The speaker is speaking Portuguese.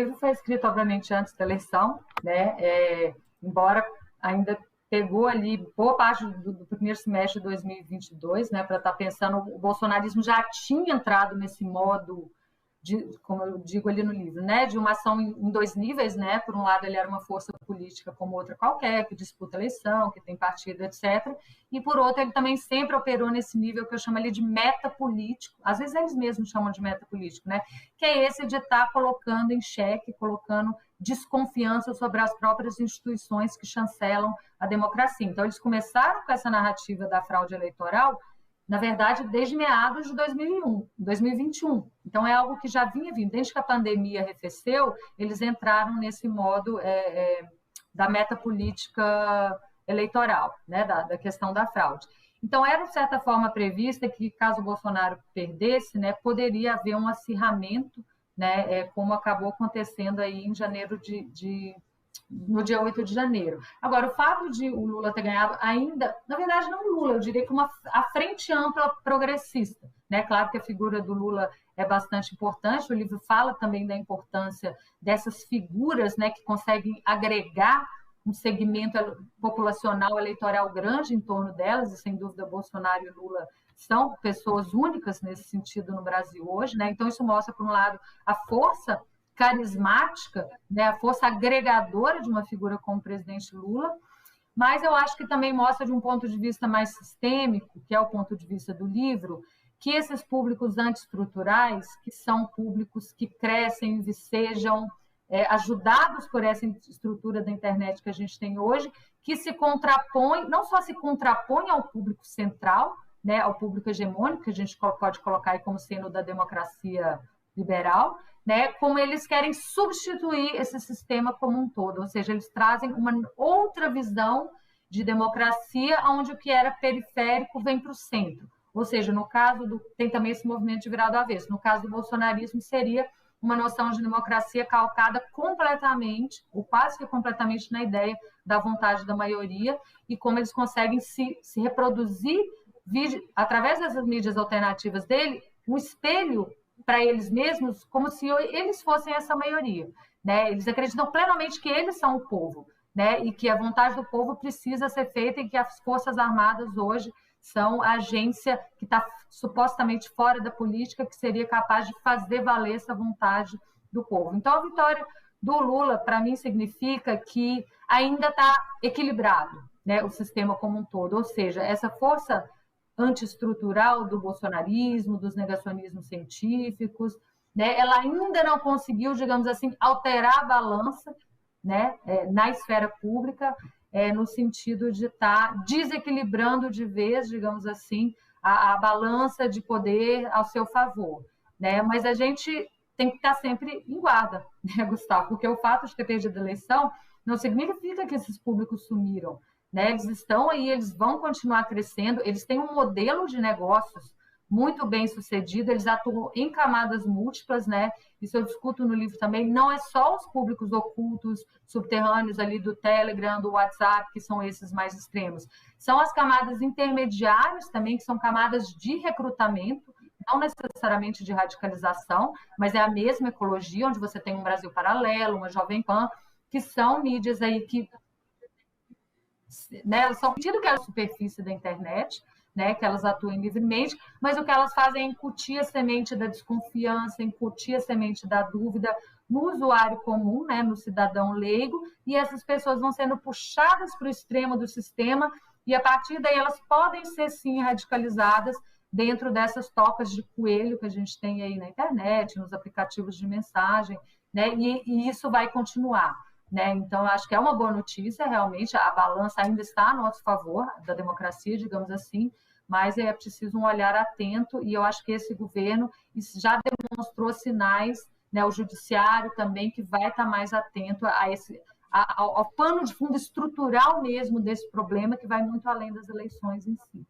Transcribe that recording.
livro foi escrito, obviamente, antes da eleição, né? Embora ainda pegou ali boa parte do primeiro semestre de 2022, né? Para estar pensando, o bolsonarismo já tinha entrado nesse modo como eu digo ali no livro, né, de uma ação em dois níveis, né? Por um lado, ele era uma força política como outra qualquer, que disputa eleição, que tem partido, etc. E, por outro, ele também sempre operou nesse nível que eu chamo ali de metapolítico. Às vezes eles mesmos chamam de metapolítico, né? Que é esse de estar colocando em xeque, colocando desconfiança sobre as próprias instituições que chancelam a democracia. Então, eles começaram com essa narrativa da fraude eleitoral, na verdade, desde meados de 2021. Então, é algo que já vinha vindo. Desde que a pandemia arrefeceu, eles entraram nesse modo da metapolítica eleitoral, né, da questão da fraude. Então, era, de certa forma, prevista que, caso o Bolsonaro perdesse, né, poderia haver um acirramento, né, como acabou acontecendo aí em janeiro no dia 8 de janeiro. Agora, o fato de o Lula ter ganhado ainda, na verdade, não o Lula, eu diria que a frente ampla progressista, né? Claro que a figura do Lula é bastante importante, o livro fala também da importância dessas figuras, né, que conseguem agregar um segmento populacional eleitoral grande em torno delas, e sem dúvida Bolsonaro e Lula são pessoas únicas nesse sentido no Brasil hoje, né? Então isso mostra, por um lado, a força carismática, né, a força agregadora de uma figura como o presidente Lula, mas eu acho que também mostra, de um ponto de vista mais sistêmico, que é o ponto de vista do livro, que esses públicos antiestruturais, que são públicos que crescem e vicejam, ajudados por essa estrutura da internet que a gente tem hoje, que se contrapõe, não só se contrapõe ao público central, né, ao público hegemônico, que a gente pode colocar aí como sendo da democracia liberal, né, como eles querem substituir esse sistema como um todo, ou seja, eles trazem uma outra visão de democracia, onde o que era periférico vem para o centro. Ou seja, no caso tem também esse movimento de virado avesso. No caso do bolsonarismo, seria uma noção de democracia calcada completamente, ou quase que completamente, na ideia da vontade da maioria, e como eles conseguem se reproduzir através dessas mídias alternativas dele, um espelho para eles mesmos, como se eles fossem essa maioria, né? Eles acreditam plenamente que eles são o povo, né? E que a vontade do povo precisa ser feita, e que as Forças Armadas hoje são a agência que está supostamente fora da política, que seria capaz de fazer valer essa vontade do povo. Então, a vitória do Lula, para mim, significa que ainda está equilibrado, né, o sistema como um todo, ou seja, essa força antiestrutural do bolsonarismo, dos negacionismos científicos, né? Ela ainda não conseguiu, digamos assim, alterar a balança, né, na esfera pública, no sentido de estar desequilibrando de vez, digamos assim, a balança de poder ao seu favor, né? Mas a gente tem que estar sempre em guarda, né, Gustavo? Porque o fato de ter perdido a eleição não significa que esses públicos sumiram, né? Eles estão aí, eles vão continuar crescendo, eles têm um modelo de negócios muito bem sucedido, eles atuam em camadas múltiplas, né? Isso eu discuto no livro também, não é só os públicos ocultos, subterrâneos ali do Telegram, do WhatsApp, que são esses mais extremos, são as camadas intermediárias também, que são camadas de recrutamento, não necessariamente de radicalização, mas é a mesma ecologia, onde você tem um Brasil Paralelo, uma Jovem Pan, que são mídias aí que, né, elas são sentido que é a superfície da internet, né, que elas atuem livremente, mas o que elas fazem é incutir a semente da desconfiança, incutir a semente da dúvida no usuário comum, né, no cidadão leigo, e essas pessoas vão sendo puxadas para o extremo do sistema, e a partir daí elas podem ser, sim, radicalizadas dentro dessas tocas de coelho que a gente tem aí na internet, nos aplicativos de mensagem, né, e isso vai continuar. Né? Então, acho que é uma boa notícia, realmente, a balança ainda está a nosso favor, da democracia, digamos assim, mas é preciso um olhar atento, e eu acho que esse governo já demonstrou sinais, né, o judiciário também, que vai estar mais atento ao pano de fundo estrutural mesmo desse problema, que vai muito além das eleições em si.